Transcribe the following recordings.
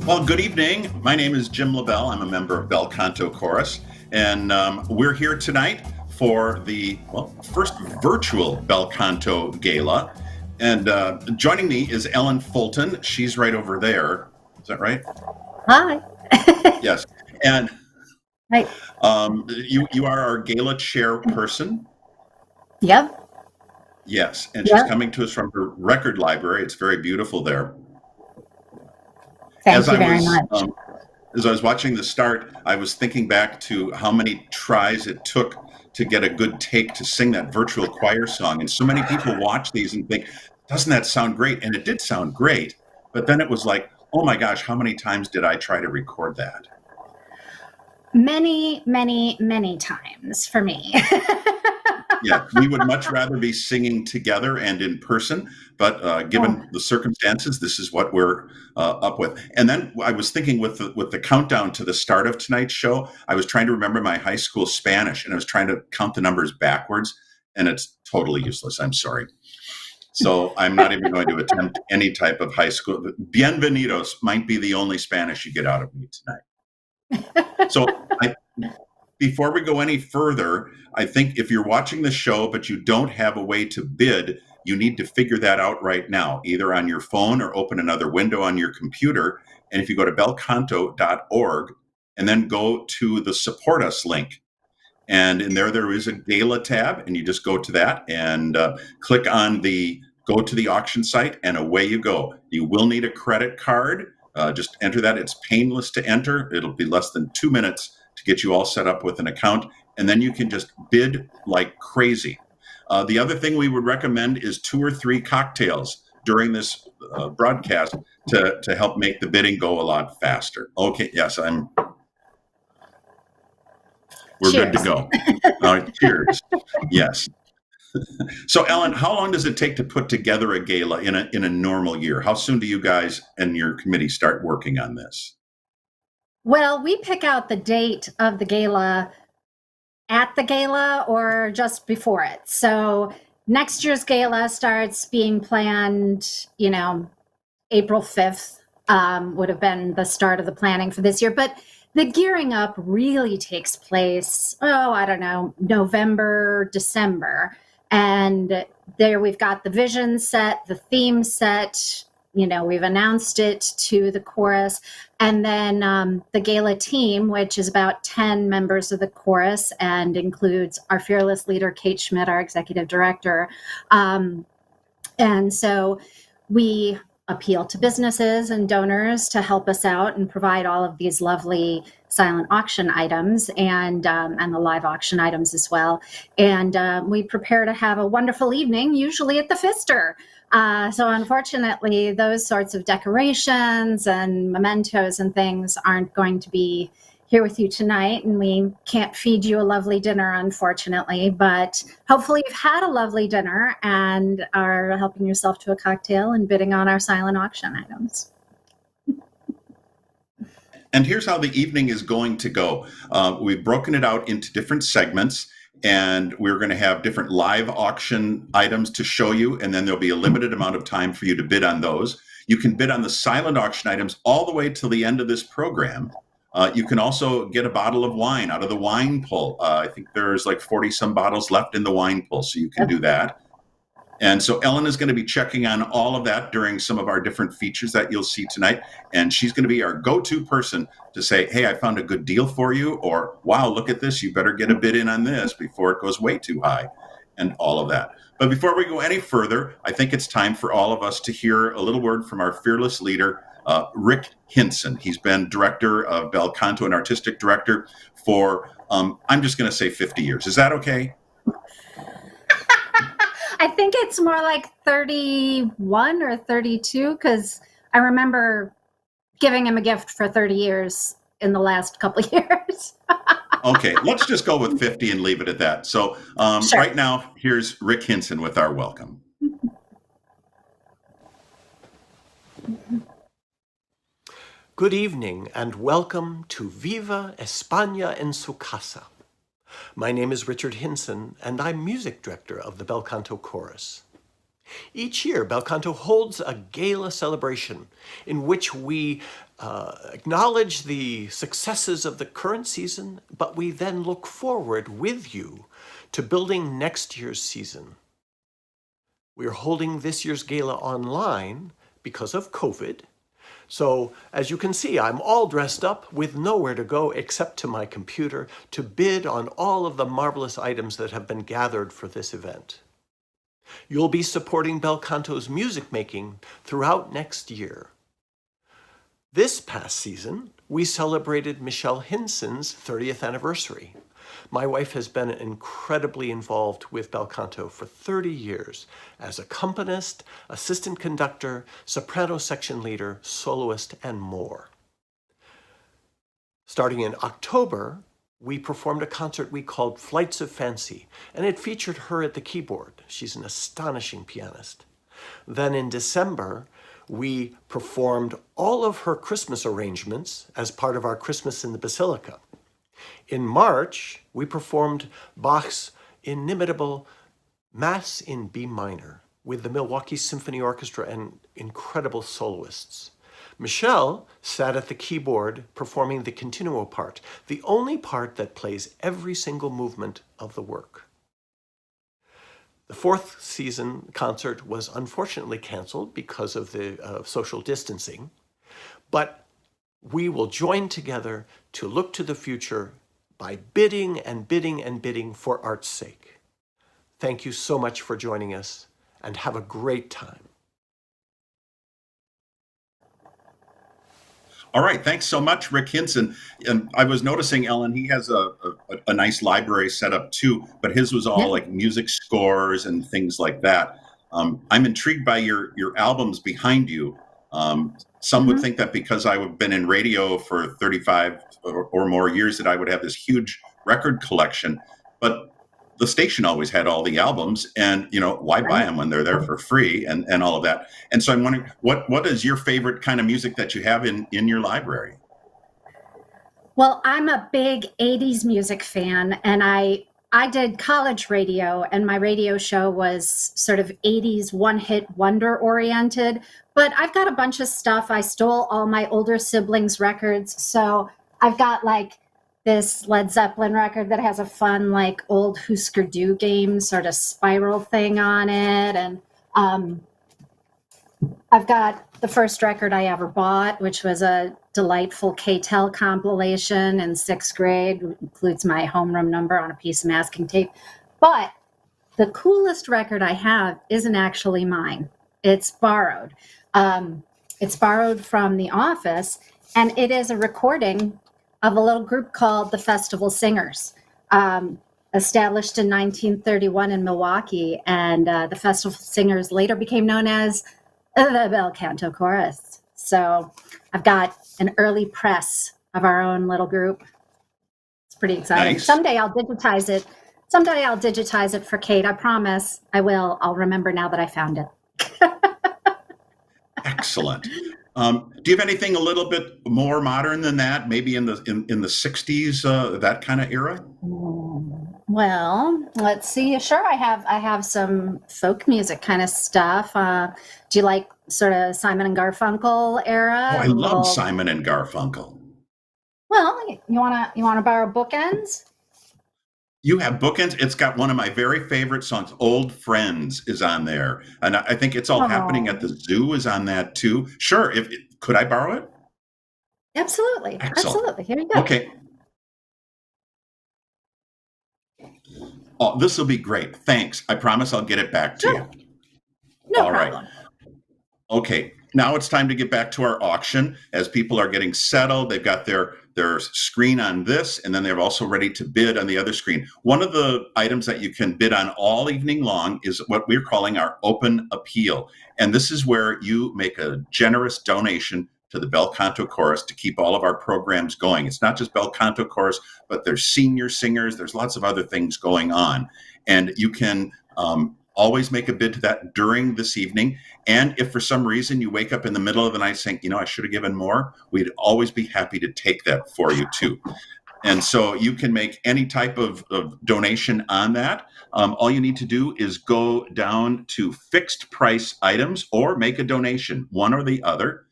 Well, good evening. My name is Jim LaBelle. I'm a member of Bel Canto Chorus, and we're here tonight for the first virtual Bel Canto Gala. And joining me is Ellen Fulton. She's right over there. Is that right? Hi. Yes. And Right. you are our gala chairperson. Yep. Yes, and she's Yep. coming to us from her record library. It's very beautiful there. As Thank you I very was much. as I was watching the start, I was thinking back to how many tries it took to get a good take to sing that virtual choir song. And so many people watch these and think, doesn't that sound great? And it did sound great. But then it was like, oh my gosh, how many times did I try to record that? Many, many, many times for me. Yeah, we would much rather be singing together and in person, but Oh, given the circumstances, this is what we're up with. And then I was thinking with the countdown to the start of tonight's show, I was trying to remember my high school Spanish, and I was trying to count the numbers backwards, and it's totally useless. I'm sorry. So I'm not even going to attempt any type of high school. Bienvenidos might be the only Spanish you get out of me tonight. So before we go any further, I think if you're watching the show but you don't have a way to bid, you need to figure that out right now, either on your phone or open another window on your computer. And if you go to belcanto.org and then go to the support us link, and in there is a gala tab, and you just go to that and click on the go to the auction site, and away you go. You will need a credit card. Just enter that. It's painless to enter. It'll be less than 2 minutes to get you all set up with an account, and then you can just bid like crazy. The other thing we would recommend is 2 or 3 cocktails during this broadcast to help make the bidding go a lot faster. Okay, yes, we're good to cheers. go. All right, cheers. Yes. So, Ellen, how long does it take to put together a gala in a normal year? How soon do you guys and your committee start working on this? Well, we pick out the date of the gala at the gala or just before it. So next year's gala starts being planned, April 5th would have been the start of the planning for this year. But the gearing up really takes place, I don't know, November, December. And there we've got the vision set, the theme set. We've announced it to the chorus. And then the gala team, which is about 10 members of the chorus and includes our fearless leader, Kate Schmidt, our executive director. And so we appeal to businesses and donors to help us out and provide all of these lovely silent auction items and the live auction items as well. And we prepare to have a wonderful evening, usually at the Pfister. So unfortunately, those sorts of decorations and mementos and things aren't going to be here with you tonight, and we can't feed you a lovely dinner, unfortunately, but hopefully you've had a lovely dinner and are helping yourself to a cocktail and bidding on our silent auction items. And here's how the evening is going to go. We've broken it out into different segments, and we're going to have different live auction items to show you, and then there'll be a limited amount of time for you to bid on those. You can bid on the silent auction items all the way till the end of this program. You can also get a bottle of wine out of the wine pull. I think there's like 40 some bottles left in the wine pull, so you can do that. And so Ellen is going to be checking on all of that during some of our different features that you'll see tonight. And she's going to be our go-to person to say, hey, I found a good deal for you, or wow, look at this, you better get a bid in on this before it goes way too high, and all of that. But before we go any further, I think it's time for all of us to hear a little word from our fearless leader, Rick Hinson. He's been director of Bel Canto and artistic director for, I'm just going to say 50 years. Is that okay? I think it's more like 31 or 32 because I remember giving him a gift for 30 years in the last couple of years. Okay, let's just go with 50 and leave it at that. So Sure. right now, here's Rick Hinson with our welcome. Good evening and welcome to Viva España en su casa. My name is Richard Hinson and I'm music director of the Bel Canto Chorus. Each year, Bel Canto holds a gala celebration in which we acknowledge the successes of the current season, but we then look forward with you to building next year's season. We are holding this year's gala online because of COVID. So as you can see, I'm all dressed up with nowhere to go except to my computer to bid on all of the marvelous items that have been gathered for this event. You'll be supporting Bel Canto's music making throughout next year. This past season, we celebrated Michelle Hinson's 30th anniversary. My wife has been incredibly involved with Bel Canto for 30 years as accompanist, assistant conductor, soprano section leader, soloist, and more. Starting in October, we performed a concert we called Flights of Fancy, and it featured her at the keyboard. She's an astonishing pianist. Then in December, we performed all of her Christmas arrangements as part of our Christmas in the Basilica. In March, we performed Bach's inimitable Mass in B minor with the Milwaukee Symphony Orchestra and incredible soloists. Michelle sat at the keyboard performing the continuo part, the only part that plays every single movement of the work. The fourth season concert was unfortunately canceled because of the social distancing, but we will join together to look to the future by bidding and bidding and bidding for art's sake. Thank you so much for joining us, and have a great time. All right, thanks so much, Rick Hinson. And I was noticing, Ellen, he has a nice library set up too, but his was all like music scores and things like that. I'm intrigued by your albums behind you. Some would think that because I've been in radio for 35 or more years that I would have this huge record collection, but the station always had all the albums, and why buy them when they're there for free and all of that. And so I'm wondering, what is your favorite kind of music that you have in your library? Well, I'm a big 80s music fan, and I did college radio, and my radio show was sort of 80s one-hit wonder oriented, but I've got a bunch of stuff. I stole all my older siblings' records, so I've got like this Led Zeppelin record that has a fun, like, old Husker Du game sort of spiral thing on it. And I've got the first record I ever bought, which was a delightful K-Tel compilation in 6th grade. It includes my homeroom number on a piece of masking tape. But the coolest record I have isn't actually mine. It's borrowed. It's borrowed from The Office, and it is a recording of a little group called the Festival Singers, established in 1931 in Milwaukee. And the Festival Singers later became known as the Bel Canto Chorus. So I've got an early press of our own little group. It's pretty exciting. Nice. Someday I'll digitize it. Someday I'll digitize it for Kate. I promise I will. I'll remember now that I found it. Excellent. Do you have anything a little bit more modern than that? Maybe in the 60s, that kind of era? Well, let's see. Sure, I have some folk music kind of stuff. Do you like sort of Simon and Garfunkel era? Oh, I love Simon and Garfunkel. Well, you wanna borrow bookends? You have bookends. It's got one of my very favorite songs, "Old Friends," is on there, and I think "It's All Happening at the Zoo" is on that too. Sure. Could I borrow it? Absolutely. Excellent. Absolutely. Here you go. Okay. Oh, this will be great. Thanks. I promise I'll get it back to you. No All right. problem. Okay. Now it's time to get back to our auction. As people are getting settled, they've got their screen on this, and then they're also ready to bid on the other screen. One of the items that you can bid on all evening long is what we're calling our open appeal. And this is where you make a generous donation to the Bel Canto Chorus to keep all of our programs going. It's not just Bel Canto Chorus, but there's senior singers. There's lots of other things going on. And you can always make a bid to that during this evening. And if for some reason you wake up in the middle of the night saying, I should have given more, we'd always be happy to take that for you too. And so you can make any type of donation on that. All you need to do is go down to fixed price items or make a donation, one or the other.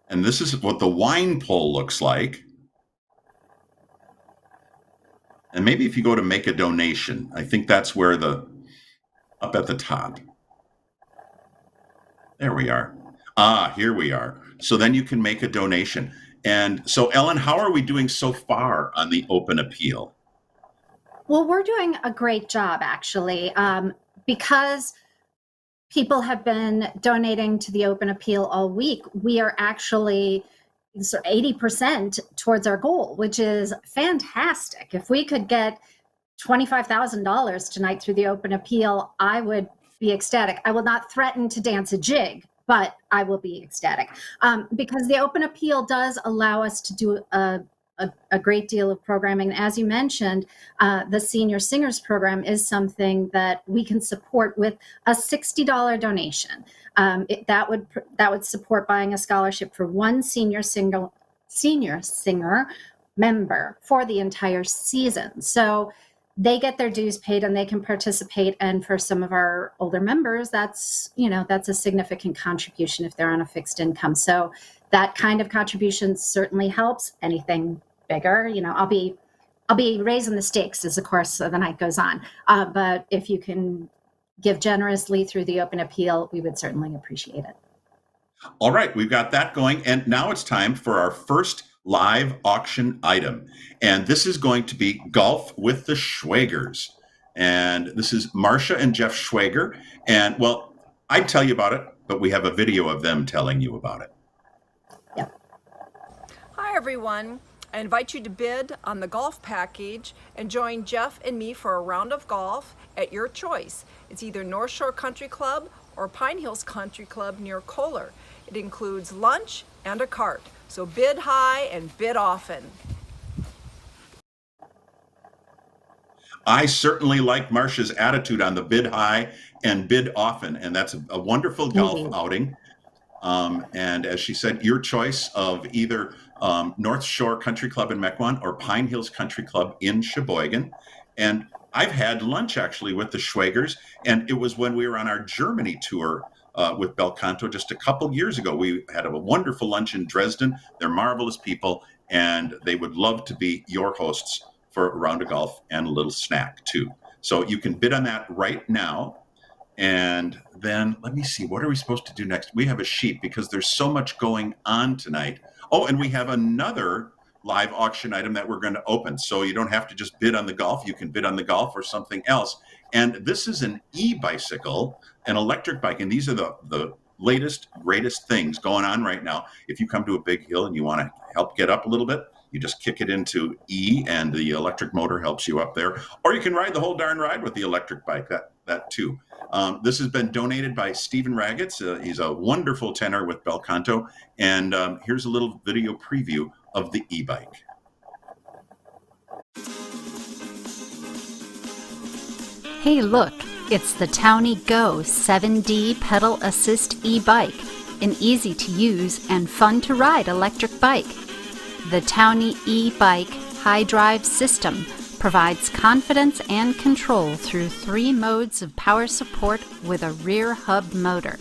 And this is what the wine pull looks like. And maybe if you go to make a donation, I think that's where up at the top. There we are. Here we are. So then you can make a donation. And so, Ellen, how are we doing so far on the open appeal? Well, we're doing a great job, actually, because people have been donating to the open appeal all week. We are actually 80% towards our goal, which is fantastic. If we could get $25,000 tonight through the open appeal, I would be ecstatic. I will not threaten to dance a jig, but I will be ecstatic because the open appeal does allow us to do a great deal of programming. As you mentioned, the Senior Singers Program is something that we can support with a $60 donation. That would support buying a scholarship for one senior singer member for the entire season. So they get their dues paid and they can participate. And for some of our older members, that's a significant contribution if they're on a fixed income. So that kind of contribution certainly helps. Anything bigger, I'll be raising the stakes as the course of the night goes on. But if you can give generously through the open appeal, we would certainly appreciate it. All right, we've got that going. And now it's time for our first live auction item. And this is going to be Golf with the Schwagers. And this is Marcia and Jeff Schwager. And well, I'd tell you about it, but we have a video of them telling you about it. Yeah. Hi, everyone. I invite you to bid on the golf package and join Jeff and me for a round of golf at your choice. It's either North Shore Country Club or Pine Hills Country Club near Kohler. It includes lunch and a cart. So bid high and bid often. I certainly like Marcia's attitude on the bid high and bid often, and that's a wonderful golf outing. And as she said, your choice of either North Shore Country Club in Mequon or Pine Hills Country Club in Sheboygan. And I've had lunch actually with the Schwagers, and it was when we were on our Germany tour with Bel Canto just a couple years ago. We had a wonderful lunch in Dresden. They're marvelous people, and they would love to be your hosts for a round of golf and a little snack too. So you can bid on that right now. And then let me see, what are we supposed to do next? We have a sheet because there's so much going on tonight. Oh, and we have another live auction item that we're going to open. So you don't have to just bid on the golf. You can bid on the golf or something else. And this is an e-bicycle, an electric bike. And these are the latest, greatest things going on right now. If you come to a big hill and you want to help get up a little bit, you just kick it into E and the electric motor helps you up there. Or you can ride the whole darn ride with the electric bike, that too. This has been donated by Stephen Raggets. He's a wonderful tenor with Bel Canto. And here's a little video preview of the e-bike. Hey, look, it's the Townie Go 7D pedal assist e-bike, an easy to use and fun to ride electric bike. The Townie e-bike high drive system provides confidence and control through 3 modes of power support with a rear hub motor.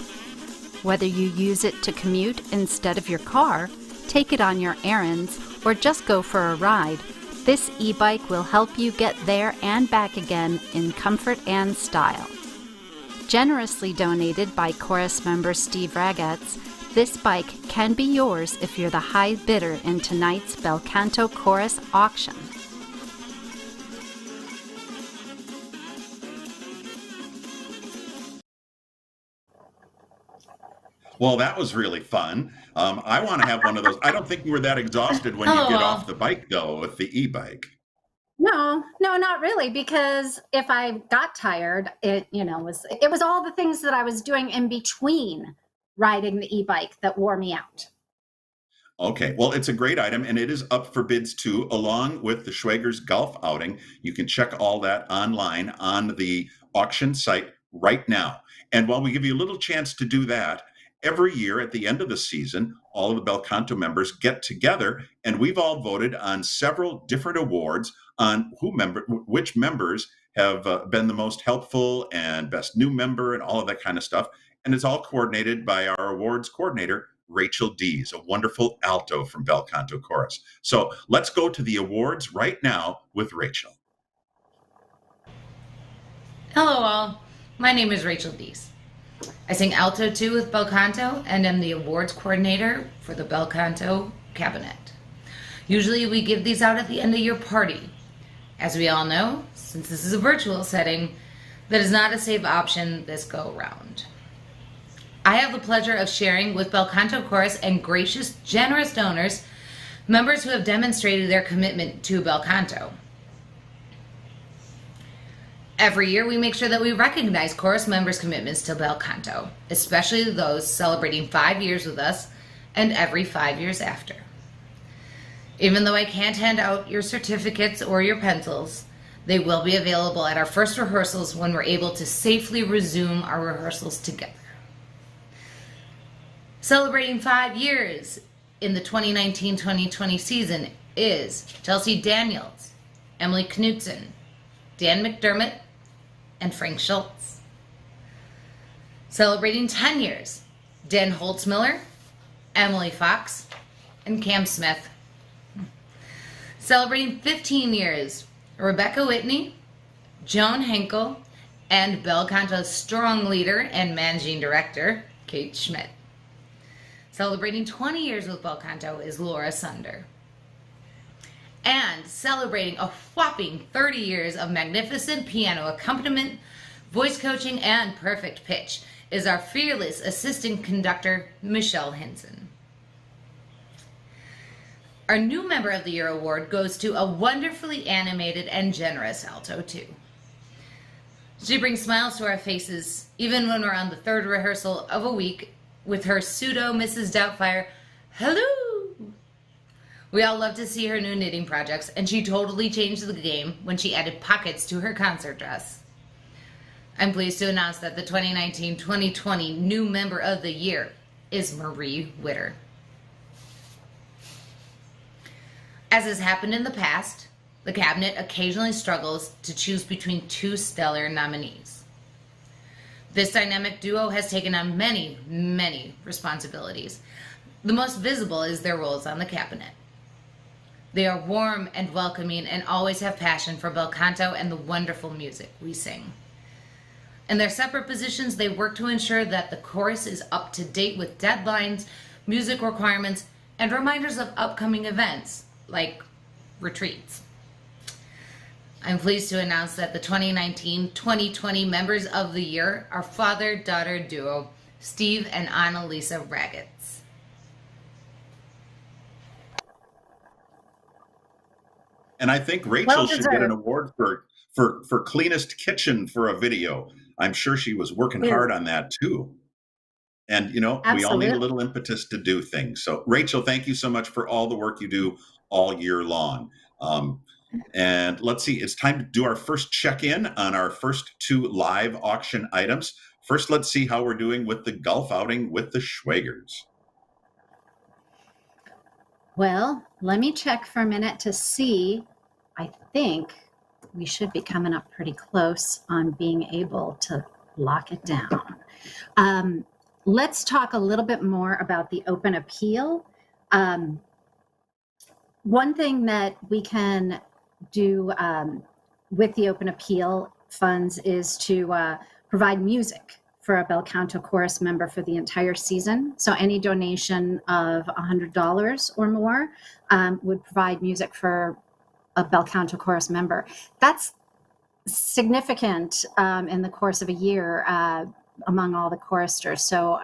Whether you use it to commute instead of your car, take it on your errands, or just go for a ride, this e-bike will help you get there and back again in comfort and style. Generously donated by chorus member Steve Ragatz, this bike can be yours if you're the high bidder in tonight's Bel Canto Chorus auction. Well, that was really fun. I want to have one of those. I don't think you were that exhausted when you get off the bike, though, with the e-bike. No, not really, because if I got tired, it was all the things that I was doing in between riding the e-bike that wore me out. Okay, well, it's a great item, and it is up for bids too, along with the Schwagers golf outing. You can check all that online on the auction site right now. And while we give you a little chance to do that, every year at the end of the season, all of the Bel Canto members get together, and we've all voted on several different awards on which members have been the most helpful and best new member and all of that kind of stuff. And it's all coordinated by our awards coordinator, Rachel Dees, a wonderful alto from Bel Canto Chorus. So let's go to the awards right now with Rachel. Hello all, my name is Rachel Dees. I sing alto 2 with Bel Canto and am the awards coordinator for the Bel Canto cabinet. Usually we give these out at the end of your party. As we all know, since this is a virtual setting, that is not a safe option this go round. I have the pleasure of sharing with Bel Canto Chorus and gracious, generous donors, members who have demonstrated their commitment to Bel Canto. Every year we make sure that we recognize chorus members' commitments to Bel Canto, especially those celebrating 5 years with us and every 5 years after. Even though I can't hand out your certificates or your pencils, they will be available at our first rehearsals when we're able to safely resume our rehearsals together. Celebrating 5 years in the 2019-2020 season is Chelsea Daniels, Emily Knutson, Dan McDermott, and Frank Schultz. Celebrating 10 years, Dan Holtzmiller, Emily Fox, and Cam Smith. Celebrating 15 years, Rebecca Whitney, Joan Henkel, and Bel Canto's strong leader and managing director, Kate Schmidt. Celebrating 20 years with Bel Canto is Laura Sunder. And celebrating a whopping 30 years of magnificent piano accompaniment, voice coaching, and perfect pitch is our fearless assistant conductor, Michelle Hinson. Our new Member of the Year award goes to a wonderfully animated and generous alto too. She brings smiles to our faces even when we're on the third rehearsal of a week with her pseudo Mrs. Doubtfire, hello! We all love to see her new knitting projects, and she totally changed the game when she added pockets to her concert dress. I'm pleased to announce that the 2019-2020 new Member of the Year is Marie Witter. As has happened in the past, the cabinet occasionally struggles to choose between two stellar nominees. This dynamic duo has taken on many, many responsibilities. The most visible is their roles on the cabinet. They are warm and welcoming and always have passion for Bel Canto and the wonderful music we sing. In their separate positions, they work to ensure that the chorus is up to date with deadlines, music requirements, and reminders of upcoming events, like retreats. I'm pleased to announce that the 2019-2020 Members of the Year are father-daughter duo, Steve and Annalisa Raggets. And I think Rachel should get an award for cleanest kitchen for a video. I'm sure she was working hard on that too. And, you know, we all need a little impetus to do things. So, Rachel, thank you so much for all the work you do all year long. And let's see, it's time to do our first check-in on our first two live auction items. First, let's see how we're doing with the golf outing with the Schwagers. Well, let me check for a minute to see. I think we should be coming up pretty close on being able to lock it down. Let's talk a little bit more about the open appeal. One thing that we can do with the open appeal funds is to provide music for a Bel Canto Chorus member for the entire season. So any donation of $100 or more would provide music for a Bel Canto Chorus member. That's significant in the course of a year among all the choristers. So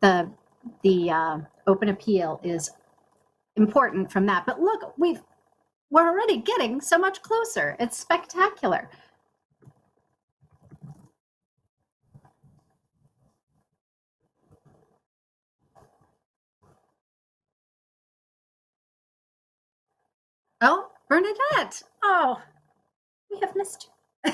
the open appeal is important from that. But look, we're already getting so much closer. It's spectacular. Oh, Bernadette. Oh, we have missed you.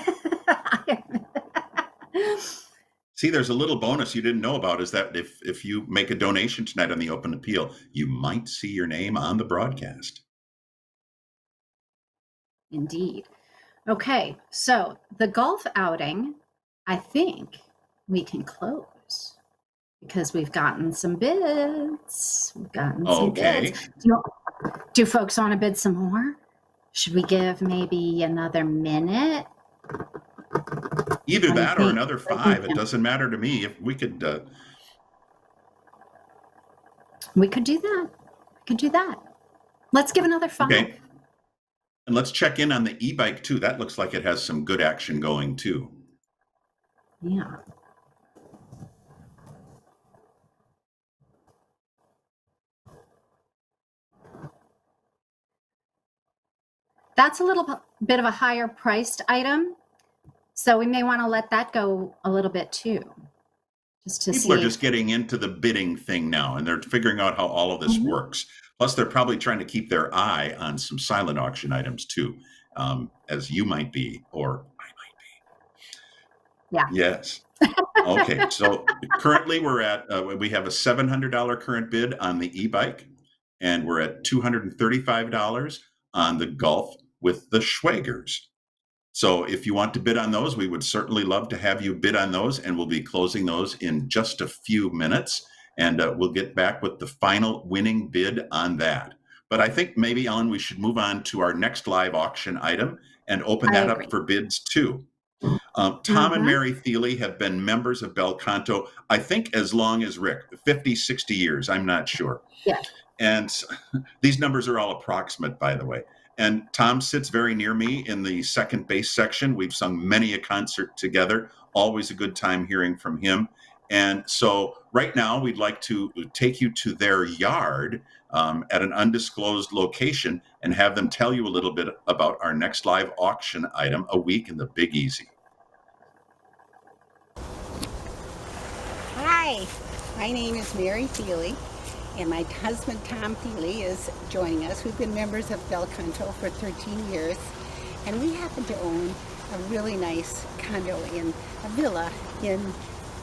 See, there's a little bonus you didn't know about is that if you make a donation tonight on the open appeal, you might see your name on the broadcast. Indeed. Okay, so the golf outing, I think we can close because we've gotten some bids. We've gotten some Okay. bids. Do folks want to bid some more? Should we give maybe another minute? Either What do you that or think? another What do you 5. It think? doesn't matter to me. If we could, We could do that. We could do that. Let's give another 5. okay. And let's check in on the e-bike too. That looks like it has some good action going too. Yeah. That's a little bit of a higher priced item. So we may want to let that go a little bit too. Just to People are see. just getting into the bidding thing now, and they're figuring out how all of this works. Plus, they're probably trying to keep their eye on some silent auction items too, as you might be, or I might be. Yeah. Yes. Okay. So currently, we have a $700 current bid on the e-bike, and we're at $235 on the Golf with the Schwagers. So if you want to bid on those, we would certainly love to have you bid on those, and we'll be closing those in just a few minutes, and we'll get back with the final winning bid on that. But I think maybe, Ellen, we should move on to our next live auction item and open that up for bids too. Tom and Mary Thiele have been members of Bel Canto, I think as long as Rick, 50, 60 years, I'm not sure. Yeah. And these numbers are all approximate, by the way. And Tom sits very near me in the second base section. We've sung many a concert together. Always a good time hearing from him. And so right now we'd like to take you to their yard at an undisclosed location and have them tell you a little bit about our next live auction item, A Week in the Big Easy. Hi, my name is Mary Thiele, and my husband Tom Thiele is joining us. We've been members of Bel Canto for 13 years, and we happen to own a really nice condo in a villa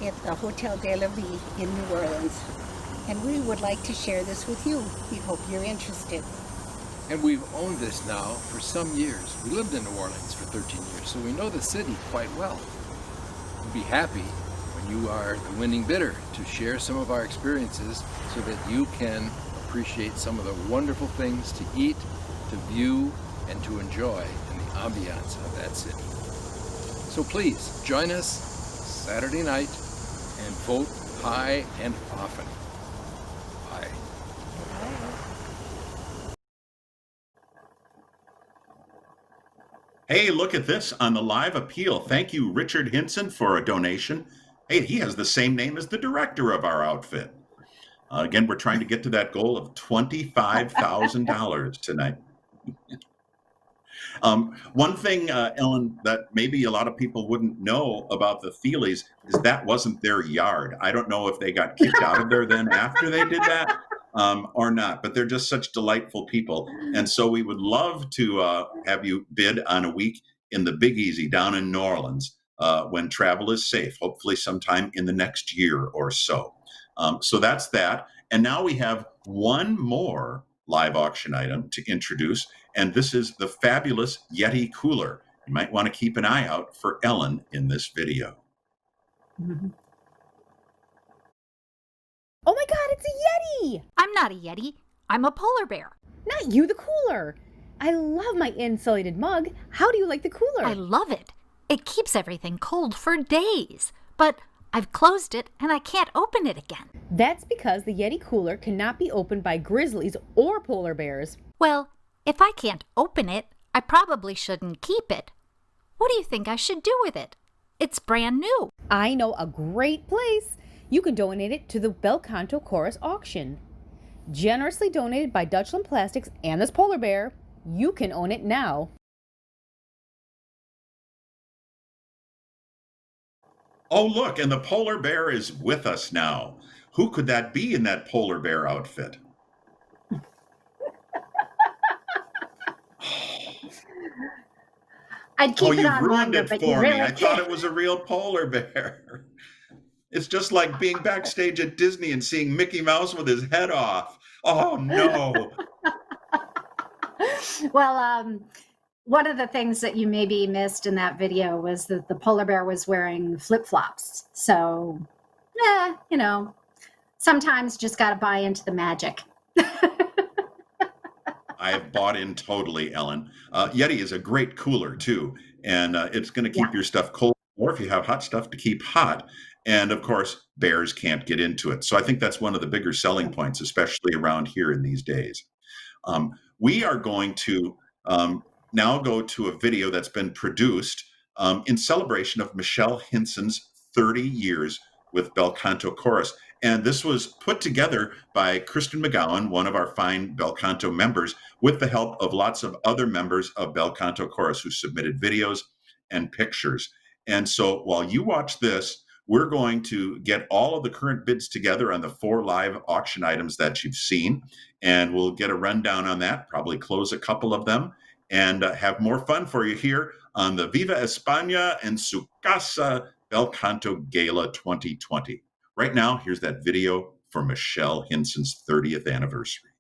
at the Hotel de la Vie in New Orleans. And we would like to share this with you. We hope you're interested. And we've owned this now for some years. We lived in New Orleans for 13 years, so we know the city quite well. We'll be happy when you are the winning bidder to share some of our experiences so that you can appreciate some of the wonderful things to eat, to view, and to enjoy in the ambiance of that city. So please join us Saturday night and vote high and often. Bye. Hey, look at this on the live appeal. Thank you, Richard Hinson, for a donation. Hey, he has the same name as the director of our outfit. Again, we're trying to get to that goal of $25,000 tonight. One thing, Ellen, that maybe a lot of people wouldn't know about the Thieles is that wasn't their yard. I don't know if they got kicked out of there then after they did that or not, but they're just such delightful people. And so we would love to have you bid on A Week in the Big Easy down in New Orleans when travel is safe, hopefully sometime in the next year or so. So that's that. And now we have one more live auction item to introduce, and this is the fabulous Yeti cooler. You might want to keep an eye out for Ellen in this video. Mm-hmm. Oh my God, it's a Yeti! I'm not a Yeti. I'm a polar bear. Not you, the cooler. I love my insulated mug. How do you like the cooler? I love it. It keeps everything cold for days. But I've closed it and I can't open it again. That's because the Yeti cooler cannot be opened by grizzlies or polar bears. Well, if I can't open it, I probably shouldn't keep it. What do you think I should do with it? It's brand new. I know a great place. You can donate it to the Bel Canto Chorus auction. Generously donated by Dutchland Plastics and this polar bear, you can own it now. Oh, look, and the polar bear is with us now. Who could that be in that polar bear outfit? I'd keep Oh, it you on ruined longer, it but you for me. really I thought it was a real polar bear. It's just like being backstage at Disney and seeing Mickey Mouse with his head off. Oh no. Well, one of the things that you maybe missed in that video was that the polar bear was wearing flip-flops. So, sometimes just got to buy into the magic. I have bought in totally, Ellen. Yeti is a great cooler too, and it's going to keep your stuff cold, or if you have hot stuff, to keep hot. And of course, bears can't get into it. So I think that's one of the bigger selling points, especially around here in these days. We are going to now go to a video that's been produced in celebration of Michelle Hinson's 30 years with Bel Canto Chorus. And this was put together by Kristen McGowan, one of our fine Bel Canto members, with the help of lots of other members of Bel Canto Chorus who submitted videos and pictures. And so while you watch this, we're going to get all of the current bids together on the 4 live auction items that you've seen, and we'll get a rundown on that, probably close a couple of them, and have more fun for you here on the Viva España en su casa Bel Canto Gala 2020. Right now, here's that video for Michelle Hinson's 30th anniversary.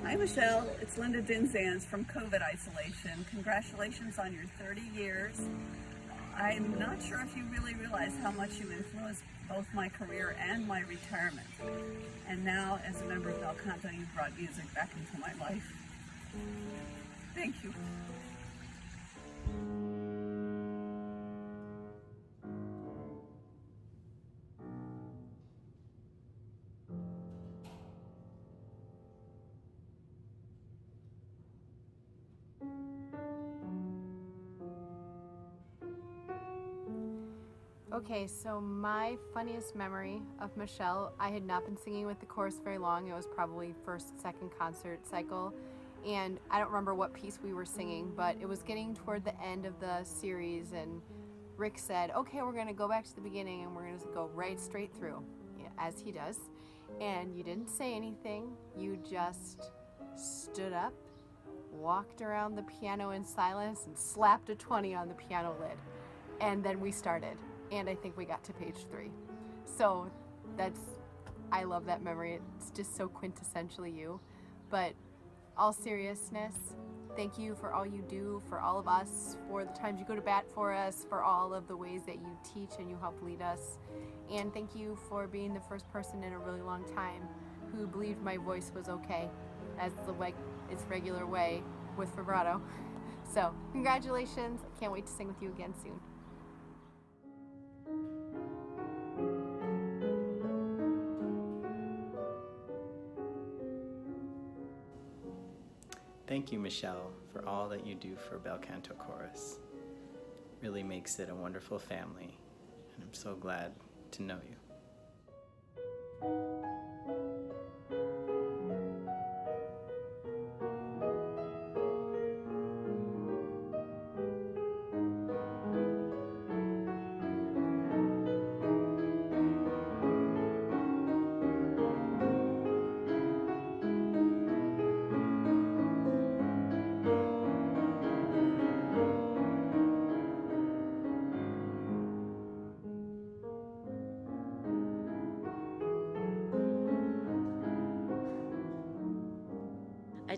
Hi Michelle, it's Linda Dinzans from COVID isolation. Congratulations on your 30 years. I'm not sure if you really realize how much you influenced both my career and my retirement. And now, as a member of Bel Canto, you brought music back into my life. Thank you. Okay, so my funniest memory of Michelle, I had not been singing with the chorus very long. It was probably first, second concert cycle. And I don't remember what piece we were singing, but it was getting toward the end of the series, and Rick said, okay, we're gonna go back to the beginning and we're gonna go right straight through, as he does. And you didn't say anything, you just stood up, walked around the piano in silence and slapped a 20 on the piano lid. And then we started. And I think we got to page 3. So I love that memory. It's just so quintessentially you. But all seriousness, thank you for all you do for all of us, for the times you go to bat for us, for all of the ways that you teach and you help lead us. And thank you for being the first person in a really long time who believed my voice was okay, as its regular way with vibrato. So congratulations. I can't wait to sing with you again soon. Thank you, Michelle, for all that you do for Bel Canto Chorus. Really makes it a wonderful family, and I'm so glad to know you.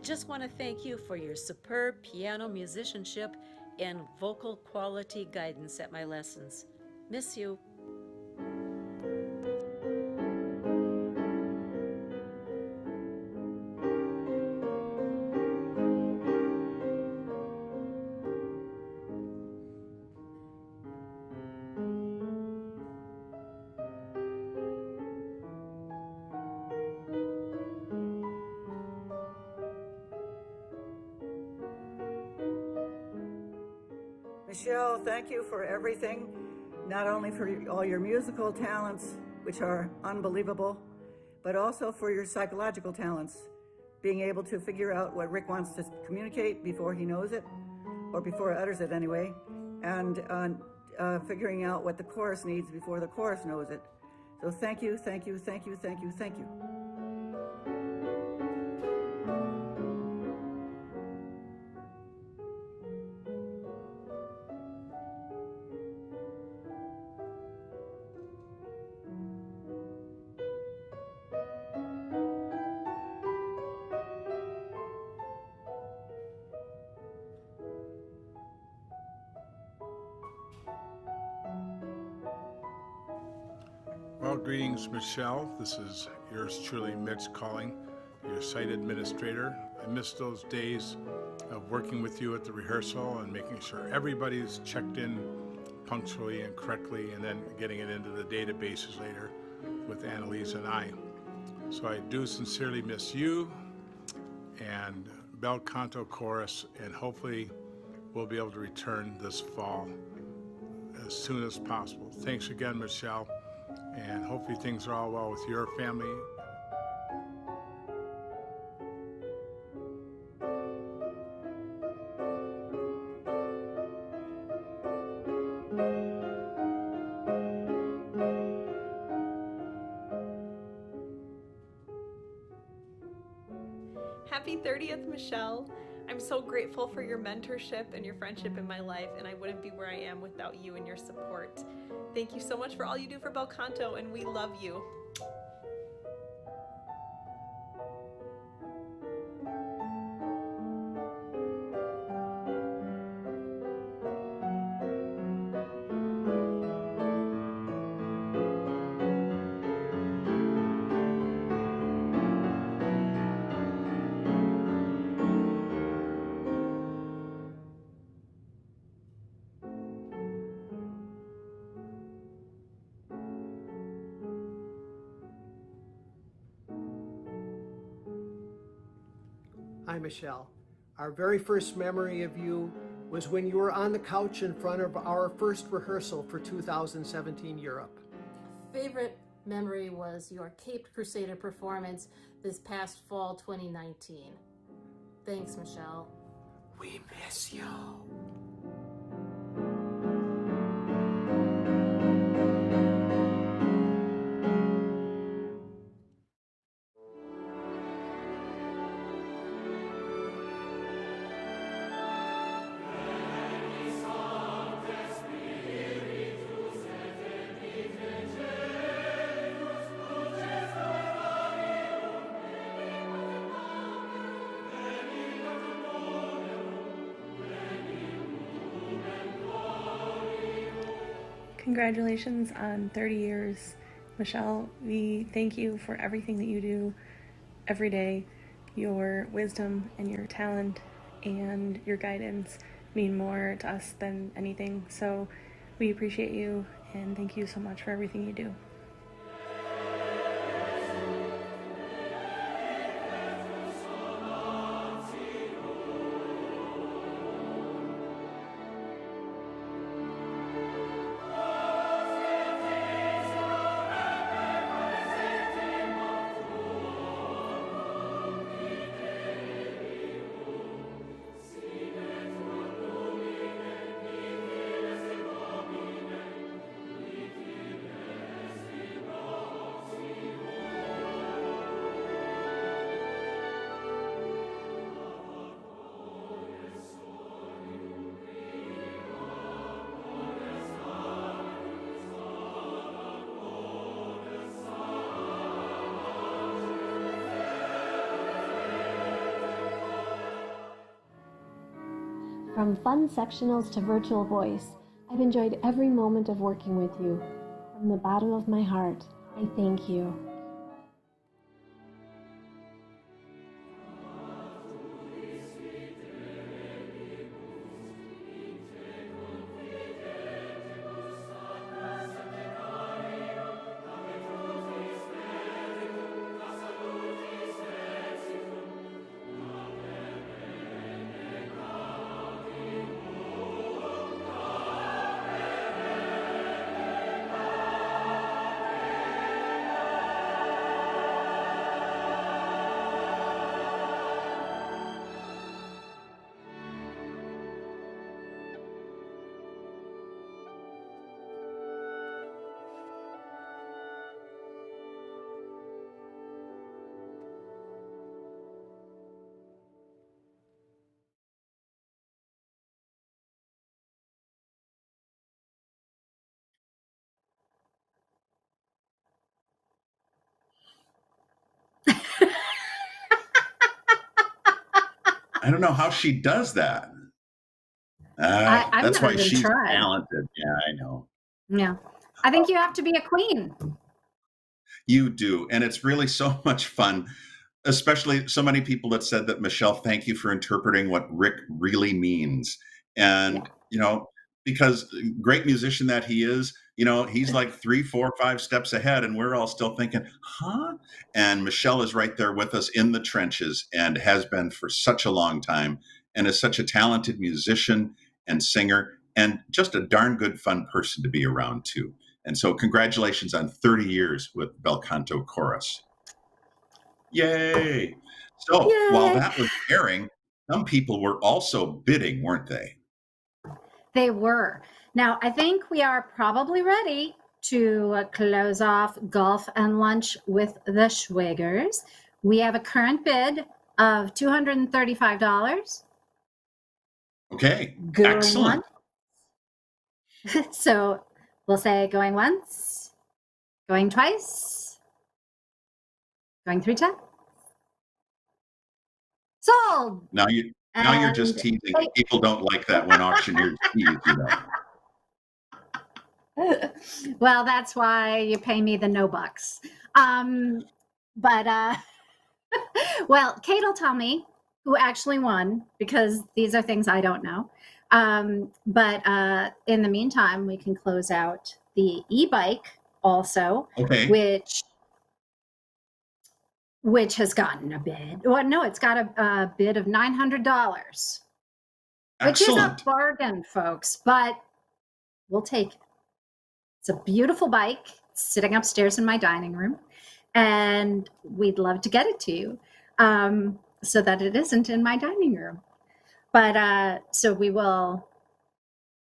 just want to thank you for your superb piano musicianship and vocal quality guidance at my lessons. Miss you. Michelle, thank you for everything, not only for all your musical talents, which are unbelievable, but also for your psychological talents, being able to figure out what Rick wants to communicate before he knows it, or before he utters it anyway, and figuring out what the chorus needs before the chorus knows it. So thank you, thank you, thank you, thank you, thank you. Well, greetings, Michelle. This is yours truly, Mitch, calling, your site administrator. I miss those days of working with you at the rehearsal and making sure everybody's checked in punctually and correctly, and then getting it into the databases later with Annalise and I. So I do sincerely miss you and Bel Canto Chorus, and hopefully we'll be able to return this fall as soon as possible. Thanks again, Michelle. And hopefully things are all well with your family. Happy 30th, Michelle. I'm so grateful for your mentorship and your friendship in my life, and I wouldn't be where I am without you and your support. Thank you so much for all you do for Bel Canto, and we love you. Hi, Michelle. Our very first memory of you was when you were on the couch in front of our first rehearsal for 2017 Europe. Favorite memory was your Caped Crusader performance this past fall 2019. Thanks, Michelle. We miss you. Congratulations on 30 years, Michelle. We thank you for everything that you do every day. Your wisdom and your talent and your guidance mean more to us than anything. So we appreciate you and thank you so much for everything you do. From fun sectionals to virtual voice, I've enjoyed every moment of working with you. From the bottom of my heart, I thank you. I don't know how she does that. I've That's never why even she's tried. talented. Yeah, I know. Yeah. I think you have to be a queen. You do. And it's really so much fun, especially so many people that said that, Michelle, thank you for interpreting what Rick really means. And, because great musician that he is, he's like 3, 4, 5 steps ahead, and we're all still thinking, huh? And Michelle is right there with us in the trenches and has been for such a long time, and is such a talented musician and singer, and just a darn good fun person to be around too. And so congratulations on 30 years with Bel Canto Chorus. Yay! So while Yay! that was airing, some people were also bidding, weren't they? They were. Now, I think we are probably ready to close off golf and lunch with the Schwagers. We have a current bid of $235. Okay, Going excellent. once. So we'll say going once, going twice, going 3 times. Sold. Now you're just teasing. People don't like that when auctioneers tease, Well, that's why you pay me the no bucks. Well, Kate will tell me who actually won, because these are things I don't know. But in the meantime, we can close out the e-bike also, Okay. which has gotten a bid. Well, no, it's got a bid of $900, which is a bargain, folks, but we'll take it. It's a beautiful bike sitting upstairs in my dining room, and we'd love to get it to you so that it isn't in my dining room. But so we will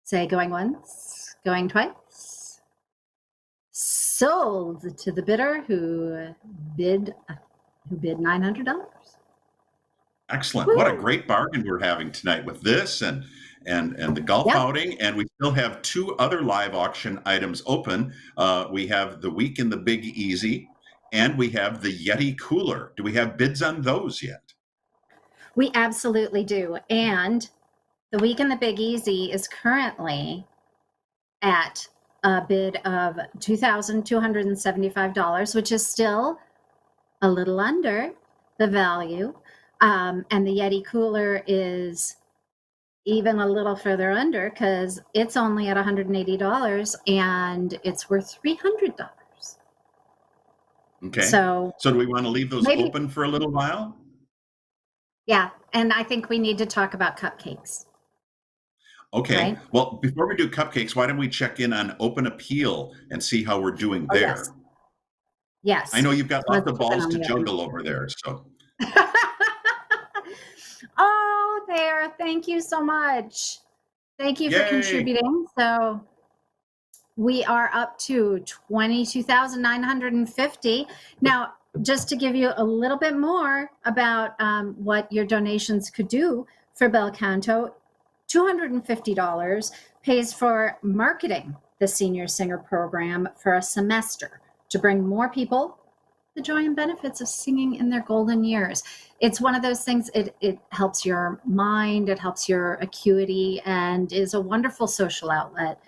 say going once, going twice. Sold to the bidder who bid $900. Excellent. What a great bargain we're having tonight with this and the golf outing. And we still have 2 other live auction items open. We have the Week in the Big Easy, and we have the Yeti cooler. Do we have bids on those yet? We absolutely do. And the Week in the Big Easy is currently at a bid of $2,275, which is still a little under the value. And the Yeti cooler is even a little further under, because it's only at $180 and it's worth $300. Okay. So do we want to leave those open for a little while? Yeah. And I think we need to talk about cupcakes. Okay. Right? Well, before we do cupcakes, why don't we check in on Open Appeal and see how we're doing there? Yes. I know you've got lots of balls to juggle over there. So. Oh, there. Thank you so much. Thank you for contributing. So we are up to $22,950. Now, just to give you a little bit more about what your donations could do for Bel Canto, $250 pays for marketing the Senior Singer program for a semester to bring more people the joy and benefits of singing in their golden years. It's one of those things, it helps your mind, it helps your acuity, and is a wonderful social outlet.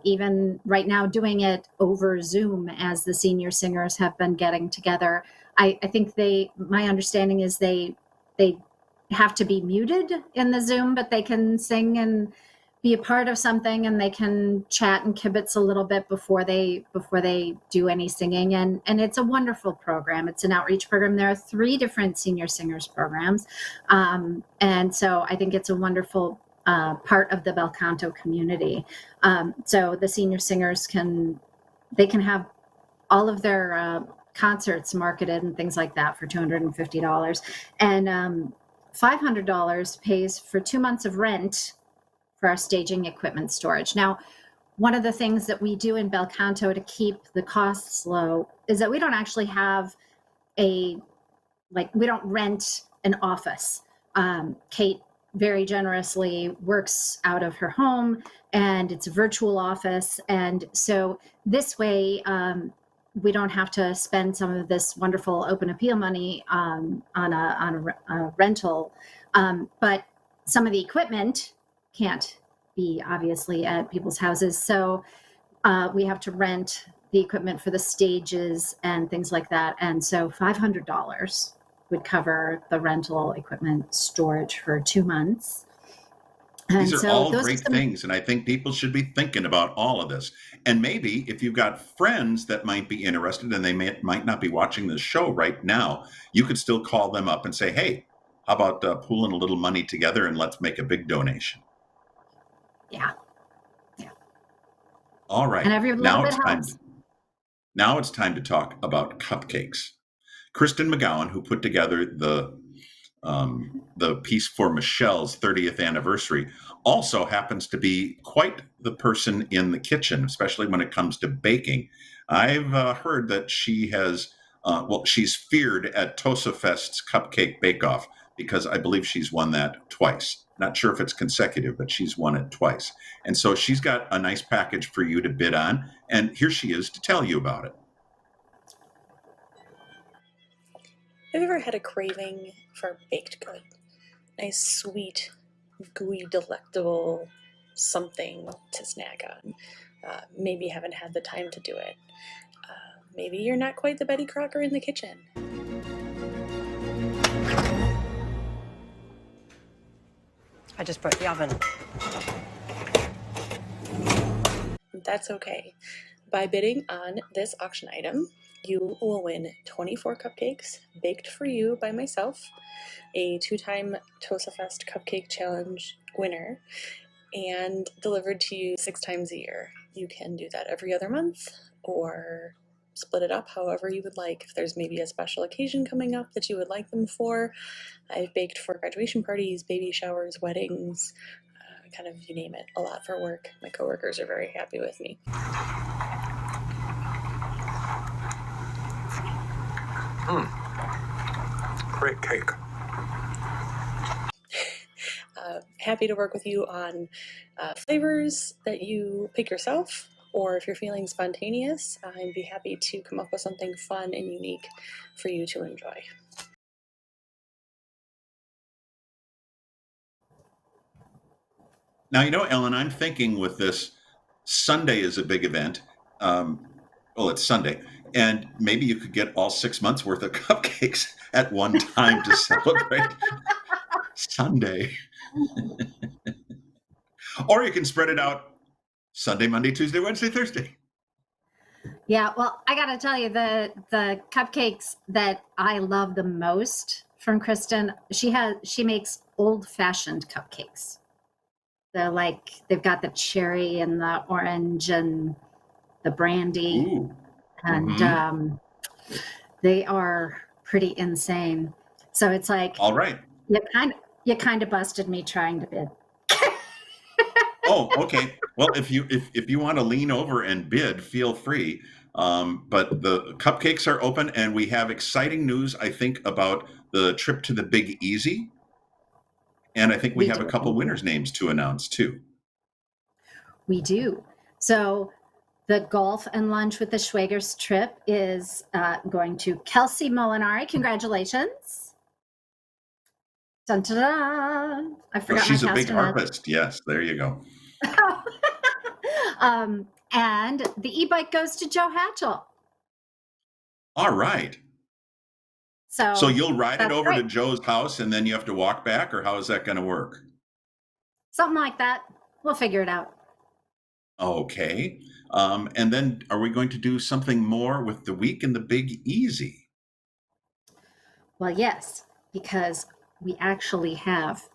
Even right now, doing it over Zoom as the senior singers have been getting together. I think my understanding is they have to be muted in the Zoom, but they can sing and be a part of something, and they can chat and kibitz a little bit before they do any singing. And it's a wonderful program. It's an outreach program. There are 3 different senior singers programs. And so I think it's a wonderful part of the Bel Canto community. So the senior singers can have all of their concerts marketed and things like that for $250. And $500 pays for 2 months of rent for our staging equipment storage. Now, one of the things that we do in Bel Canto to keep the costs low is that we don't actually have we don't rent an office. Kate very generously works out of her home, and it's a virtual office. And so this way, we don't have to spend some of this wonderful open appeal money on a rental. But some of the equipment can't be obviously at people's houses. So we have to rent the equipment for the stages and things like that. And so $500 would cover the rental equipment storage for 2 months. And These are so all those great things, and I think people should be thinking about all of this. And maybe if you've got friends that might be interested and they might not be watching this show right now, you could still call them up and say, hey, how about pooling a little money together and let's make a big donation. Yeah. All right. And every little bit helps. Now it's time to talk about cupcakes. Kristen McGowan, who put together the piece for Michelle's 30th anniversary, also happens to be quite the person in the kitchen, especially when it comes to baking. I've heard that she has, she's feared at Tosafest's Cupcake Bake-Off because I believe she's won that twice. Not sure if it's consecutive, but she's won it twice. And so she's got a nice package for you to bid on. And here she is to tell you about it. Have you ever had a craving for a baked good? Nice, sweet, gooey, delectable something to snack on. Maybe you haven't had the time to do it. Maybe you're not quite the Betty Crocker in the kitchen. I just broke the oven. That's okay. By bidding on this auction item, you will win 24 cupcakes baked for you by myself, a 2-time Tosafest Cupcake Challenge winner, and delivered to you 6 times a year. You can do that every other month or split it up however you would like. If there's maybe a special occasion coming up that you would like them for, I've baked for graduation parties, baby showers, weddings, kind of you name it, a lot for work. My coworkers are very happy with me. Great cake. Happy to work with you on flavors that you pick yourself, or if you're feeling spontaneous, I'd be happy to come up with something fun and unique for you to enjoy. Now, Ellen, I'm thinking with this, Sunday is a big event. It's Sunday. And maybe you could get all 6 months worth of cupcakes at one time to celebrate Sunday. Or you can spread it out Sunday, Monday, Tuesday, Wednesday, Thursday. Yeah, well, I got to tell you, the cupcakes that I love the most from Kristen, she makes old-fashioned cupcakes. They've got the cherry and the orange and the brandy. Ooh. And they are pretty insane. So it's like, all right, you kind of busted me trying to bid. Oh, okay. Well, if you want to lean over and bid, feel free. But the cupcakes are open, and we have exciting news, I think, about the trip to the Big Easy. And I think we have a couple winners' names to announce too. We do. So The golf and lunch with the Schwagers trip is going to Kelsey Molinari. Congratulations. Dun, dun, dun. I forgot she's my a big castanets. harpist. Yes, there you go. And the e-bike goes to Joe Hatchell. All right. So you'll ride it over to Joe's house and then you have to walk back, or how is that going to work? Something like that. We'll figure it out. Okay. And then are we going to do something more with the week in the Big Easy? Well, yes, because we actually have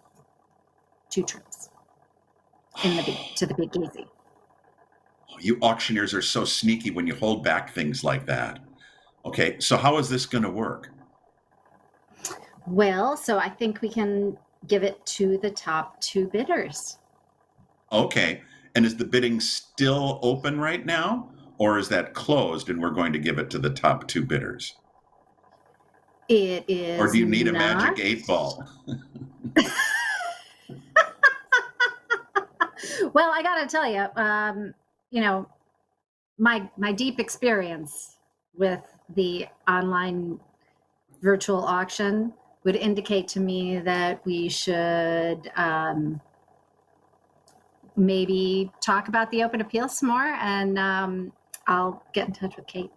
2 trips to the Big Easy. Oh, you auctioneers are so sneaky when you hold back things like that. Okay, so how is this going to work? Well, so I think we can give it to the top 2 bidders. Okay, and is the bidding still open right now, or is that closed and we're going to give it to the top 2 bidders? It is. Or do you need a magic 8 ball? Well, I got to tell you, you know, my deep experience with the online virtual auction would indicate to me that we should maybe talk about the open appeal some more, and I'll get in touch with Kate.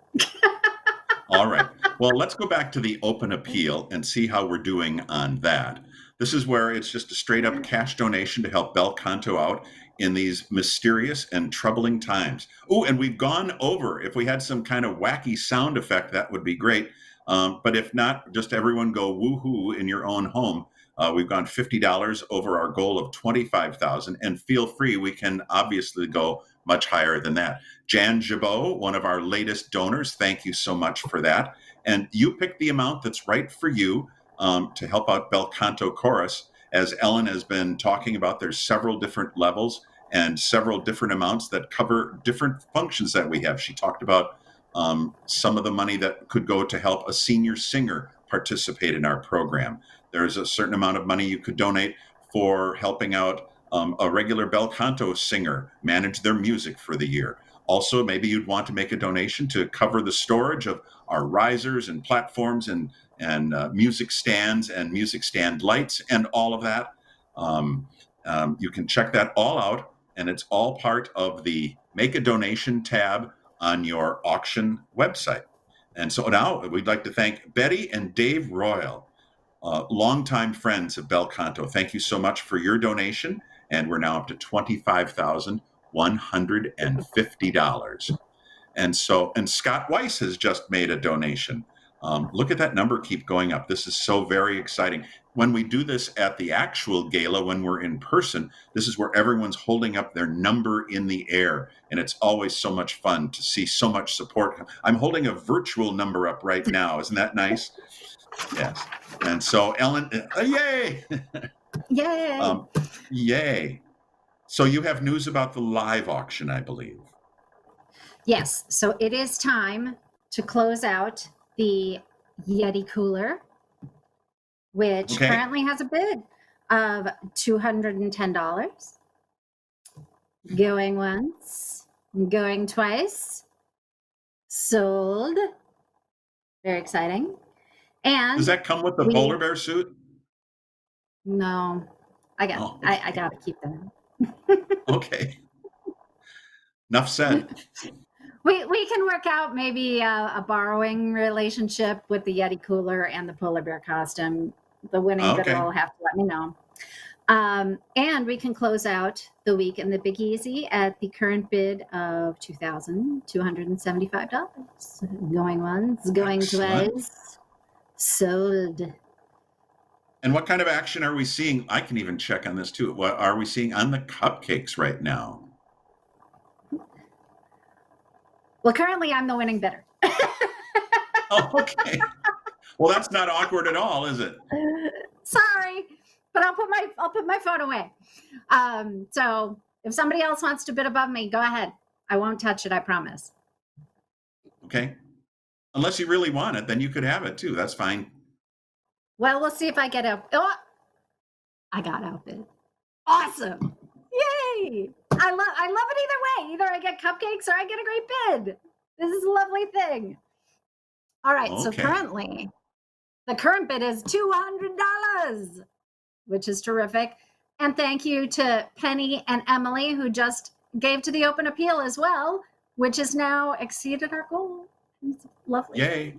All right. Well, let's go back to the open appeal and see how we're doing on that. This is where it's just a straight up cash donation to help Bel Canto out in these mysterious and troubling times. Oh, and we've gone over. If we had some kind of wacky sound effect, that would be great. But if not, just everyone go woohoo in your own home. We've gone $50 over our goal of $25,000, and feel free. We can obviously go much higher than that. Jan Jabot, one of our latest donors, thank you so much for that. And you pick the amount that's right for you to help out Bel Canto Chorus. As Ellen has been talking about, there's several different levels and several different amounts that cover different functions that we have. She talked about some of the money that could go to help a senior singer participate in our program. There's a certain amount of money you could donate for helping out a regular Bel Canto singer manage their music for the year. Also, maybe you'd want to make a donation to cover the storage of our risers and platforms and music stands and music stand lights and all of that. You can check that all out, and it's all part of the Make a Donation tab on your auction website. And so now we'd like to thank Betty and Dave Royal, longtime friends of Bel Canto. Thank you so much for your donation. And we're now up to $25,150. And Scott Weiss has just made a donation. Look at that number keep going up. This is so very exciting. When we do this at the actual gala, when we're in person, this is where everyone's holding up their number in the air. And it's always so much fun to see so much support. I'm holding a virtual number up right now. Isn't that nice? Yes. And so Ellen, yay! Yay! Yay. So you have news about the live auction, I believe. Yes. So it is time to close out the Yeti cooler, which currently has a bid of $210. Going once, going twice, sold. Very exciting. And does that come with the polar bear suit? No, I got to keep them. Okay. Enough said. We can work out maybe a borrowing relationship with the Yeti cooler and the polar bear costume. The winning bidder will have to let me know. And we can close out the week in the Big Easy at the current bid of $2,275. Going once, going twice, sold. And what kind of action are we seeing? I can even check on this too. What are we seeing on the cupcakes right now? Well, currently I'm the winning bidder. Oh, okay. Well, that's not awkward at all, is it? Sorry, but I'll put my phone away. So if somebody else wants to bid above me, go ahead. I won't touch it, I promise. Okay. Unless you really want it, then you could have it too. That's fine. Well, we'll see if I get out. Oh, I got outbid. Awesome. Yay. love it either way. Either I get cupcakes or I get a great bid. This is a lovely thing. All right, so Okay. currently, the current bid is $200, which is terrific. And thank you to Penny and Emily, who just gave to the open appeal as well, which has now exceeded our goal. It's lovely. Yay.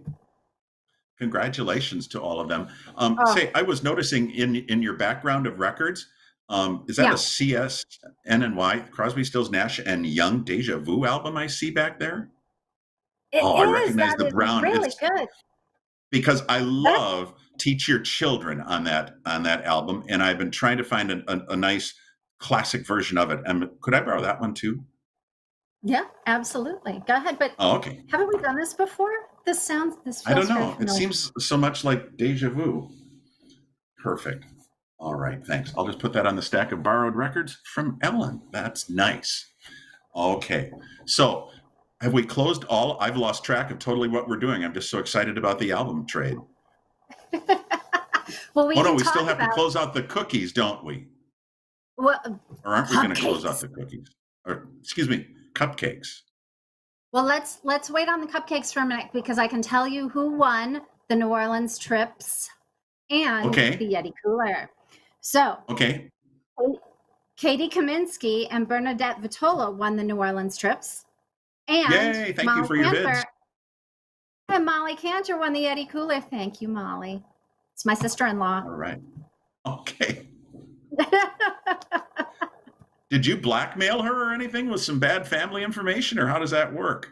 Congratulations to all of them. Oh. Say, I was noticing in your background of records, is that Yeah. a CSNNY, Crosby, Stills, Nash and Young Deja Vu album I see back there? It I is. recognize That the is brown. really It's good. because I love Teach Your Children on that album, and I've been trying to find a nice classic version of it. And could I borrow that one too? Yeah, absolutely. Go ahead. But Oh, okay. haven't we done this before? This feels I don't very know. It familiar. seems so much like Deja Vu. Perfect. All right, thanks. I'll just put that on the stack of borrowed records from Ellen. That's nice. Okay, so have we closed all? I've lost track of totally what we're doing. I'm just so excited about the album trade. Well, we can we talk still have to about- close out the cookies, don't we? Well, Or aren't we going to close cupcakes. out the cookies? Or excuse me, cupcakes. Well, let's wait on the cupcakes for a minute because I can tell you who won the New Orleans trips and Okay. the Yeti cooler. So, Okay. Katie Kaminsky and Bernadette Vitola won the New Orleans trips. And Yay, thank you for your bids. And Molly Cantor won the Yeti cooler. Thank you, Molly. It's my sister-in-law. All right. Okay. Did you blackmail her or anything with some bad family information, or how does that work?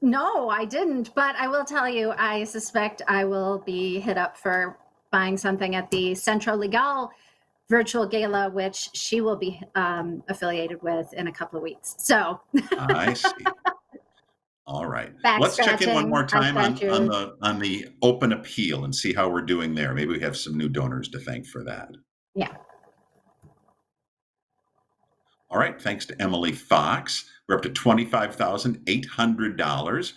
No, I didn't. But I will tell you, I suspect I will be hit up for buying something at the Centro Legal virtual gala, which she will be affiliated with in a couple of weeks. So I see. All right. Back Let's check in one scratching, more I time on scratch the open appeal and see how we're doing there. Maybe we have some new donors to thank for that. Yeah. All right. Thanks to Emily Fox. We're up to $25,800.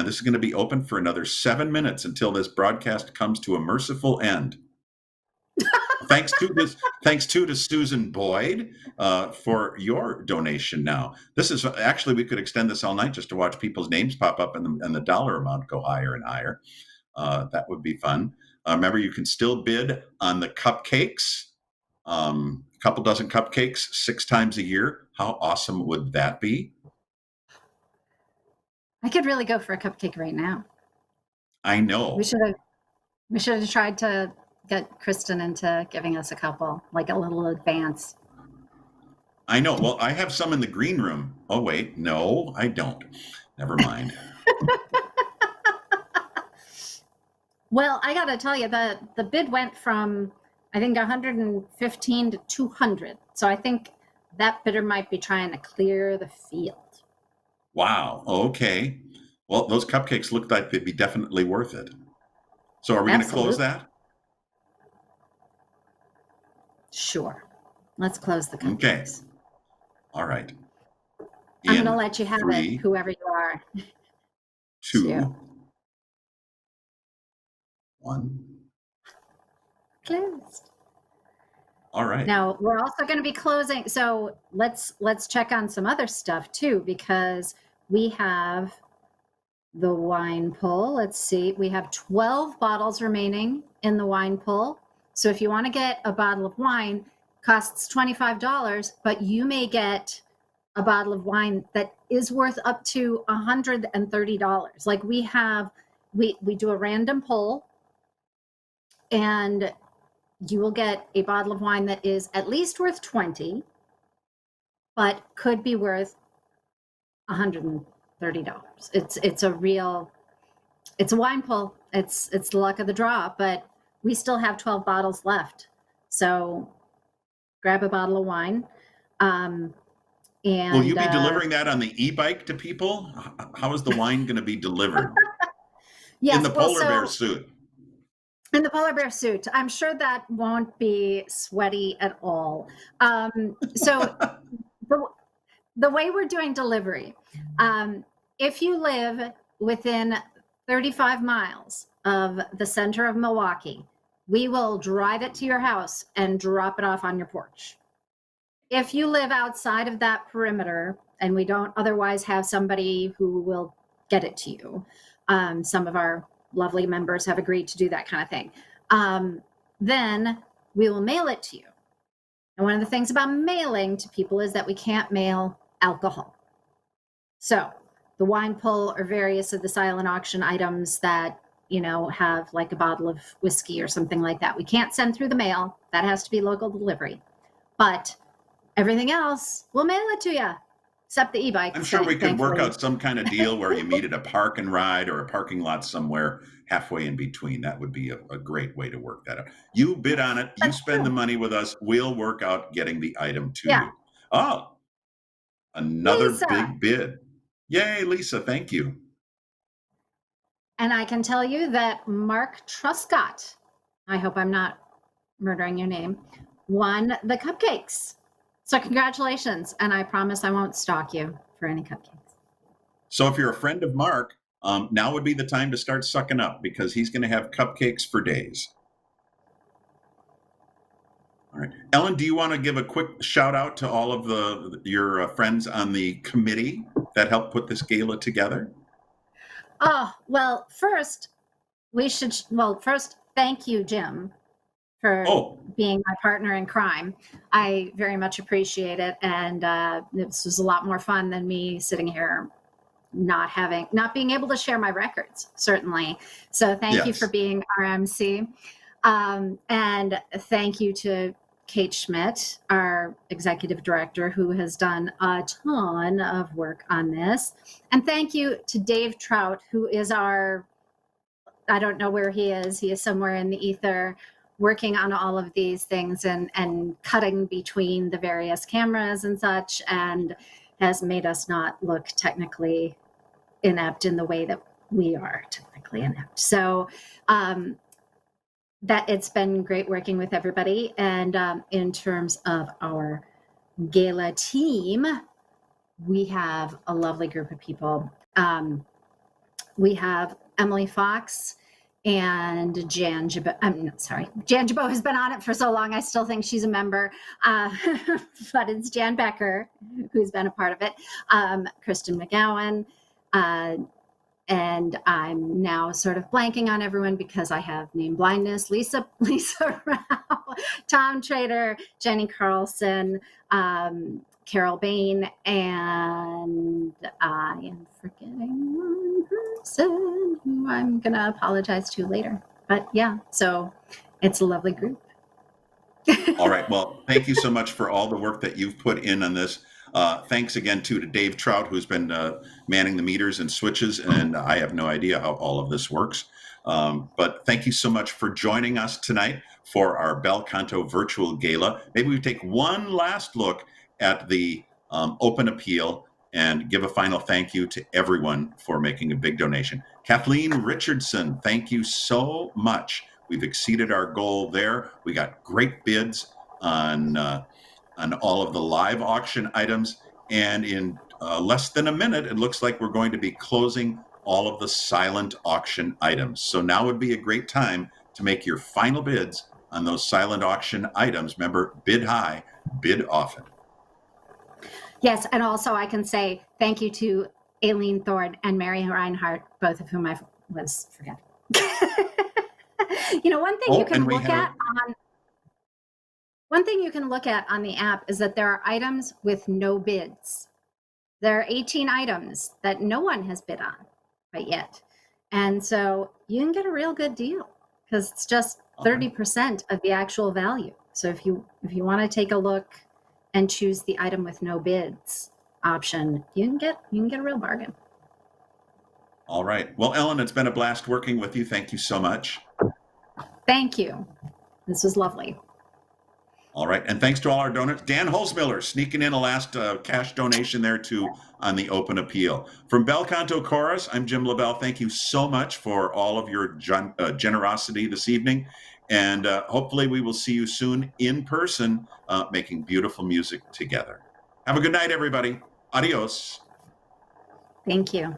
This is going to be open for another 7 minutes until this broadcast comes to a merciful end. Thanks to Susan Boyd for your donation. Now, this is actually, we could extend this all night just to watch people's names pop up and the dollar amount go higher and higher. That would be fun. Remember, you can still bid on the cupcakes. A couple dozen cupcakes 6 times a year. How awesome would that be? I could really go for a cupcake right now. I know. We should have tried to get Kristen into giving us a couple, like a little advance. I know. Well, I have some in the green room. Oh, wait. No, I don't. Never mind. Well, I got to tell you, the bid went from, I think, 115 to 200. So I think that bidder might be trying to clear the field. Wow. Okay. Well, those cupcakes look like they'd be definitely worth it. So are we going to close that? Sure. Let's close the cupcakes. Okay. All right. I'm going to let you have it, whoever you are. 2, 1. Closed. All right. Now, we're also going to be closing. So let's check on some other stuff too, because we have the wine pull. Let's see. We have 12 bottles remaining in the wine pull. So if you want to get a bottle of wine, costs $25, but you may get a bottle of wine that is worth up to $130. Like we do a random pull, and you will get a bottle of wine that is at least worth $20, but could be worth $130. It's a wine pull. It's the luck of the draw, but we still have 12 bottles left. So grab a bottle of wine. And will you be delivering that on the e-bike to people? How is the wine going to be delivered? Yes, in the polar bear suit. In the polar bear suit. I'm sure that won't be sweaty at all. So the way we're doing delivery, if you live within 35 miles of the center of Milwaukee, we will drive it to your house and drop it off on your porch. if you live outside of that perimeter and we don't otherwise have somebody who will get it to you, some of our lovely members have agreed to do that kind of thing, then we will mail it to you. And one of the things about mailing to people is that we can't mail alcohol. So the wine pull or various of the silent auction items that, you know, have like a bottle of whiskey or something like that, we can't send through the mail. That has to be local delivery. But everything else, we'll mail it to you, except the e-bike. I'm sure we could work out some kind of deal where you meet at a park and ride or a parking lot somewhere halfway in between. That would be a great way to work that out. You bid on it, you spend the money with us, we'll work out getting the item to you. Oh, another Lisa. big bid. Yay, Lisa, thank you. And I can tell you that Mark Truscott, I hope I'm not murdering your name, won the cupcakes. So congratulations. And I promise I won't stalk you for any cupcakes. So if you're a friend of Mark, now would be the time to start sucking up because he's going to have cupcakes for days. All right. Ellen, do you want to give a quick shout out to all of your friends on the committee that helped put this gala together? Oh, well, first, thank you, Jim, for being my partner in crime. I very much appreciate it. And this was a lot more fun than me sitting here not being able to share my records, certainly. So thank you for being our MC. And thank you to Kate Schmidt, our executive director, who has done a ton of work on this. And thank you to Dave Trout, who is I don't know where he is. He is somewhere in the ether working on all of these things and cutting between the various cameras and such, and has made us not look technically inept in the way that we are technically inept. So that it's been great working with everybody. And in terms of our gala team, we have a lovely group of people. We have Emily Fox and Jan Jabot. Jan Jabot has been on it for so long, I still think she's a member. But it's Jan Becker who's been a part of it. Kristen McGowan. And I'm now sort of blanking on everyone because I have name blindness. Lisa Rao, Tom Trader, Jenny Carlson, Carol Bain, and I am forgetting one person who I'm going to apologize to later. But yeah, so it's a lovely group. All right. Well, thank you so much for all the work that you've put in on this. Thanks again to Dave Trout, who's been manning the meters and switches, and I have no idea how all of this works. But thank you so much for joining us tonight for our Bel Canto virtual gala. Maybe we take one last look at the open appeal and give a final thank you to everyone for making a big donation. Kathleen Richardson, thank you so much. We've exceeded our goal there. We got great bids on all of the live auction items. And in less than a minute, it looks like we're going to be closing all of the silent auction items. So now would be a great time to make your final bids on those silent auction items. Remember, bid high, bid often. Yes, and also I can say thank you to Aileen Thorne and Mary Reinhardt, both of whom I was forgetting. You know, one thing you can look at on the app is that there are items with no bids. There are 18 items that no one has bid on quite yet. And so you can get a real good deal because it's just 30% of the actual value. So if you want to take a look and choose the item with no bids option, you can get a real bargain. All right. Well, Ellen, it's been a blast working with you. Thank you so much. Thank you. This was lovely. All right. And thanks to all our donors. Dan Holzmiller sneaking in a last cash donation there too on the open appeal. From Bel Canto Chorus, I'm Jim LaBelle. Thank you so much for all of your generosity this evening. And hopefully we will see you soon in person making beautiful music together. Have a good night, everybody. Adios. Thank you.